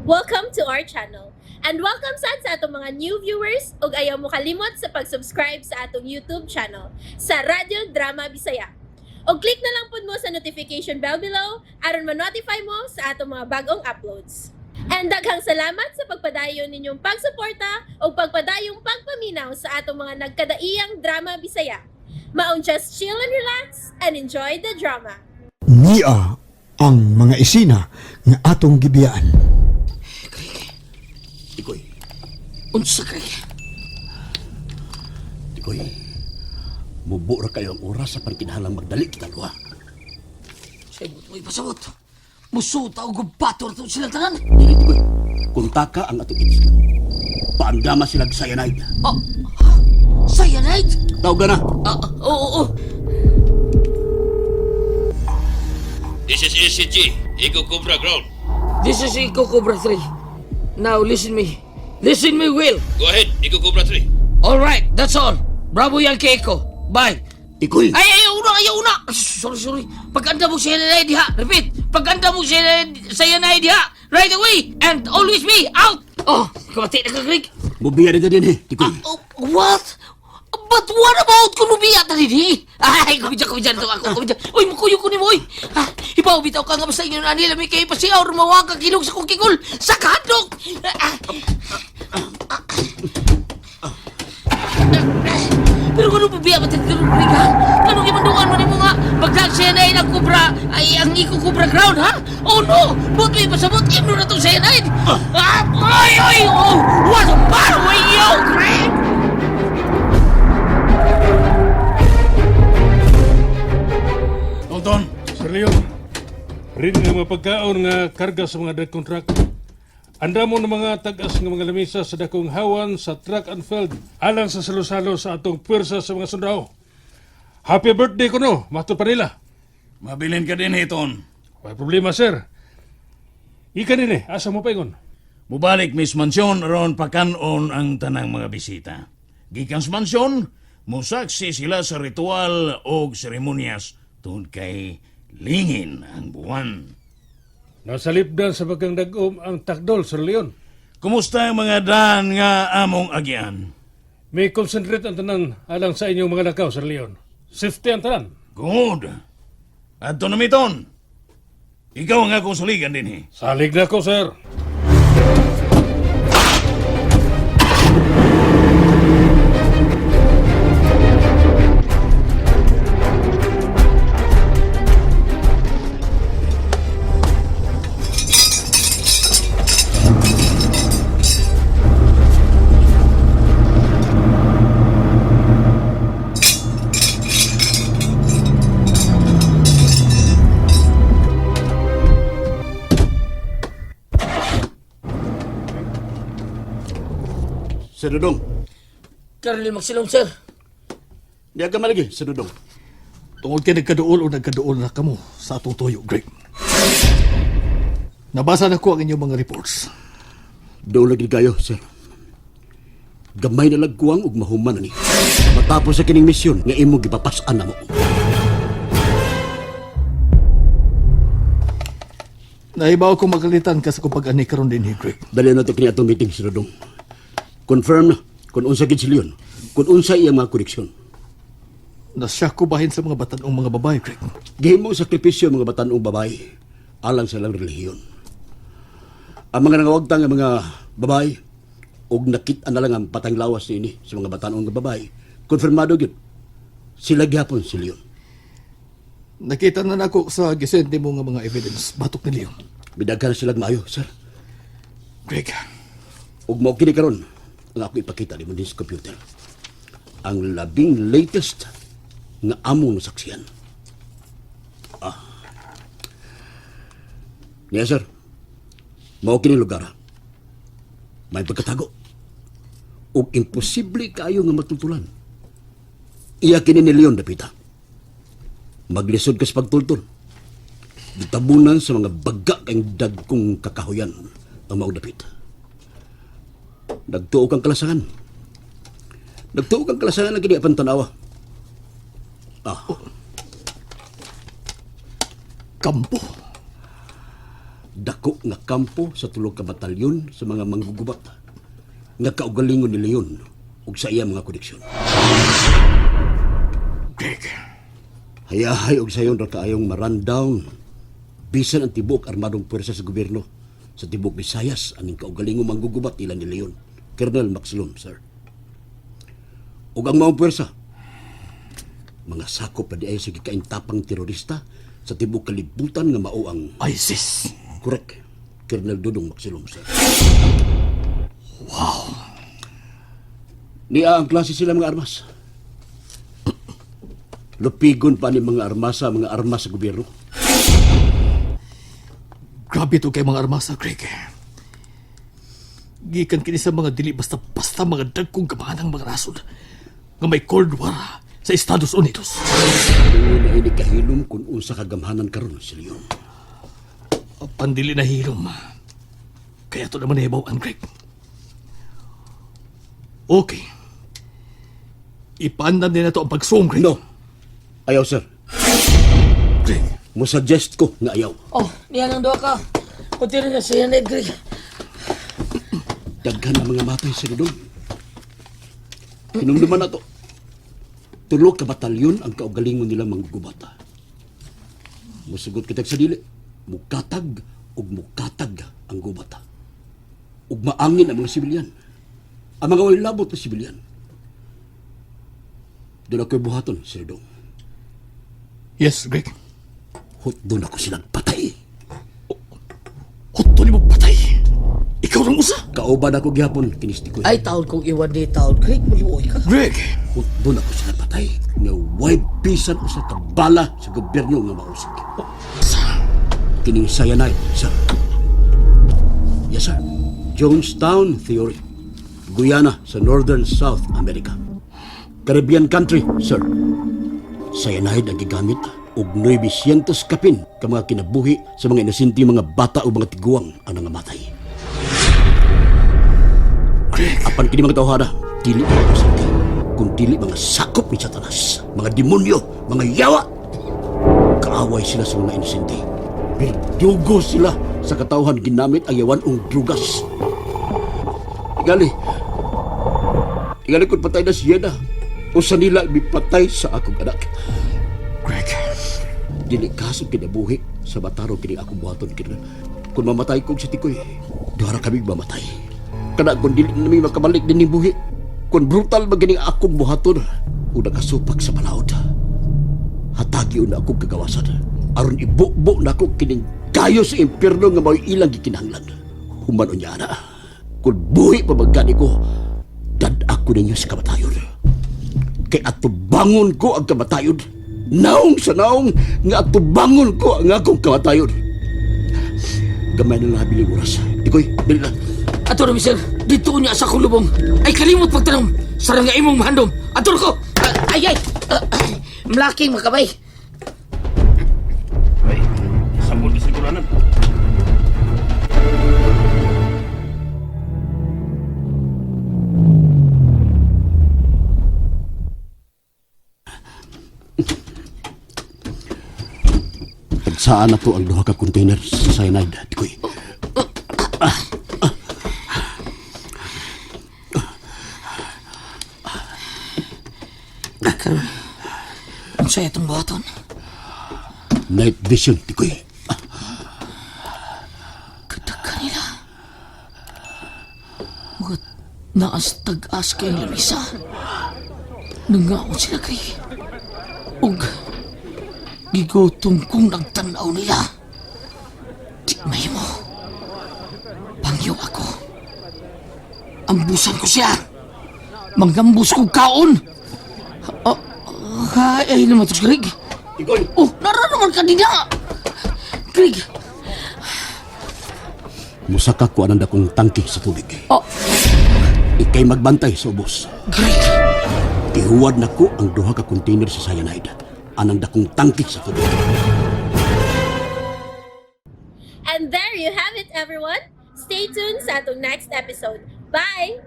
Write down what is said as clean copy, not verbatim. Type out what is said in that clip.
Welcome to our channel. And welcome sa atong mga new viewers ug ayaw mo kalimot sa pag-subscribe sa atong YouTube channel sa Radio Drama Bisaya. O click na lang pud mo sa notification bell below aron ma-notify mo sa atong mga bagong uploads. And daghang salamat sa pagpadayon ninyong pagsuporta o pagpadayong pagpaminaw sa atong mga nagkadaiyang Drama Bisaya. Maong just chill and relax and enjoy the drama. Niya ang mga isina nga atong gibiyaan. Tikoy, unsa kay? Tikoy, mubura kayo ang oras sa pankinahanglang magdali kita luha. Say mo ipasabot. Musuta og gubato na sila tanan. Dili, Tikoy, kung taka ang atong isla, paandama sila sa cyanide. Oh, cyanide? Tawag na. Oo. This is ECG, Eagle Cobra Ground. This is Eco Cobra 3. Now listen me. Listen me, Will. Go ahead, Eagle Cobra 3. All right, that's all. Bravo Yankee Echo. Bye. Tikoy, Ayaw una. Sorry. Pag-anda mo cyanide ha. Repeat. Pag-anda mo cyanide ha. Right away. And always be out. Oh, kamati na ka, Greg. mubiya na din Tikoy. What? But what about kung lumiya na rin Ay, kumidyan to ako, kumidyan. Uy, makuyo ko ni mo, Ibaw, bitaw ka nga ba sa inyo na nila, may kayo pa siya, or mawag ka kilog sa kong kikol, sa kandok! Pero kung pabiya ba tayo tulog, Greg, ha? Anong imandukan mo ni mo nga? Pagdag siya na ang kubra, ay ang Eco Cobra Ground, ha? Oh no! Buto yung pasabot, imno na itong cyanide! Ay! Oh! What a bad way, yo, Greg! Tonton, Sir Leon. Rin nga mga pagkaon nga karga sa mga dead contract. Anda mo ng mga tagas ng mga lamisa sa dakong hawan sa track and field alang sa salo-salo sa atong pwersa sa mga sundao. Happy birthday ko no, mato pa nila. Mabilin ka din, Hiton. May problema, sir. Ika din asa mo pa ingon? Mubalik, Miss Mansyon, aron pakanon ang tanang mga bisita. Gikan sa mansyon, musaksi sila sa ritual o seremonyas tungod kay lingin ang buwan. Nasa lipdan sa bagang dagom ang takdol, Sir Leon. Kumusta ang mga daan nga among agian? May concentrate ang tanan alang sa inyong mga lakaw, Sir Leon. Safety ang tanan. Good. At to namiton, ikaw ang akong suligan din, Salig na ko, sir. Sir Dudong, Caroline Magsilong, sir. di ka malagi, Sir Dudong. Tungod kay nagkaduol o nagkaduol na kamo sa atong tuyo, Greg. Nabasa na ko ang inyong mga reports. Doon lagi kayo, sir. Gamay na lagkuang ug mahuman ni. Matapos sa kining misyon nga imo gipapas-an na mo. Naibaw ko magalitan ka sa kupag-ani karon din, Greg. Dali na ito kini atong meeting, Sir Dudong. Confirm na kung unsa gid si Leon, kung unsa iyang mga koneksyon. Nasya ko bahin sa mga batanong mga babae, Greg. Gihimo sakripisyo ang mga batanong babae alang sa ilang relihiyon. Ang mga nangawagtang nga mga babae og nakita na lang ang patang lawas ni sa mga batanong nga babae. Konfirmado gyud. Sila gyapon si Leon. Nakita na nako sa gisente mo nga mga evidence batok ni Leon. Bidaghan na sila maayo, sir. Greg, Ug mao kini karon ang ako ipakita ni mo din sa computer. Ang labing latest nga among nasaksihan. Niya, sir. Mao kini lugar. May pagkatago. Ug imposible kayo nga matutulan. Iya kini ni Leon dapita. Maglisod ka sa pagtultol. Gitabunan sa mga baga kang dagkong kakahuyan ang mao dapita. Nagtuo kang kalasangan. Nagtuo kang kalasangan na kini apang tanawa. kampo. dako nga kampo sa tulog ka batalyon sa mga manggugubat nga kaugalingon ni Leon ug sa iya mga koneksyon. Greg, Hayahay og sayon ra kaayong ma-rundown bisan ang tibok armadong puwersa sa gobyerno sa tibok Visayas aning kaugalingong manggugubat nila ni Leon, Colonel Maxilom, sir. Ug ang mga puwersa, mga sakop na di ay sa gikaintapang terorista sa tibok kalibutan nga mao ang ISIS. correct, Colonel Dudong Maxilom, sir. Niya ang klase sila mga armas. Lupigon pa ni mga armasa, mga armas sa gobyerno. Grabe to kay mga armasa, Greg. Gikan kini sa mga dili basta-basta mga dagkong kamanang mga rason nga may Cold War sa Estados Unidos. Doon na ini kahilom kung unsa kagamhanan karon si Leon. Pandili na hilom. Kaya to naman nahibaw ang Greg. Okay. Ipaandan din na to ang pagsuong, Greg. No. Ayaw, sir. Greg. Mo-suggest ko nga ayaw. Oh, niyan ang doa ka. Kunti na siya na, Greg. Daghan ang mga matay sa Dudong. Hinumduman na to. Tulog ka batalyon ang kaugalingon nila manggubata. Musugot kitag sa dili. Mukatag ug mukatag ang gubata. Ug maangin ang mga sibilyan. Ang mga way labot na sibilyan. Doon ako'y buhaton, Sir Dong. Yes, Greg. Doon ako silang patay. Huto ni mo patay. Ikaw lang usa. Kauban ako gihapon, kinisti ko. Ay, taon kong iwan di taon, Greg. Maluoy ka. Greg. Doon ako silang patay. Nga way bisan o sa tabala sa gobyerno nga mausig. Kining cyanide, sir. Yes, sir. Jonestown Theory. Guyana sa Northern South America. Caribbean country, sir. Cyanide ang gigamit og 900 kapin ka mga kinabuhi sa mga inosente mga bata o mga tiguang ang nangamatay. Greg. Apan kini mga tawhana, dili mga inosente, kung dili mga sakop ni Satanas, mga demonyo, mga yawa. Kaaway sila sa mga inosente. Berdugo sila sa katawhan ginamit ang yawan ong drugas. Igali kung patay na siya na, o sa nila mipatay sa akong anak. Greg. Dili kaso kinabuhi sa bataro kini akong buhaton kini. Kung mamatay kong si Tikoy, duhara kami mamatay. Kana kung dili na namin makabalik din ni buhi. Kung brutal magini akong buhaton, o nakasupak sa balaod. Hatagi na akong kagawasan. Aron ibukbo na ako kining kayo sa impyerno nga may ilang gikinahanglan. Humano niya na. Kung buhi pabagani ko, dad ako ninyo sa kamatayon. Kay atubangon ko ang kamatayon. Naong sa naong nga atubangon ko ang akong kamatayon. Gamay na nabiling oras. Ikoy, dali na. Ato na, mister. Dito niya sa kulubong. Ay, kalimot pagtanong. Sarang nga imong mahandom. Ato ko. Ay. Mlaking makabay. Ay, sabon sa siguranan. Saan na to ang duha ka container sa cyanide, Tikoy? Karon. Ang saya itong buhaton. Night vision, Tikoy. Kadag kanila. Mga naas tag-as kay Larissa. Nangaon sila kay. Ug gigutom kong nagtanaw nila. Di may mo. Pangyo ako. Ambusan ko siya. Mangambus ko kaon. Ay naman ito, Greg. Tikoy! Oh, nararamang kanina. Greg. Musaka ko ananda kong tangke sa tubig. Oh, Ikay magbantay sa ubos. Greg. Ihuwad na ko ang duha ka container sa cyanide. Anang dakong tangke sa tubig. And there you have it, everyone. Stay tuned sa atong next episode. Bye!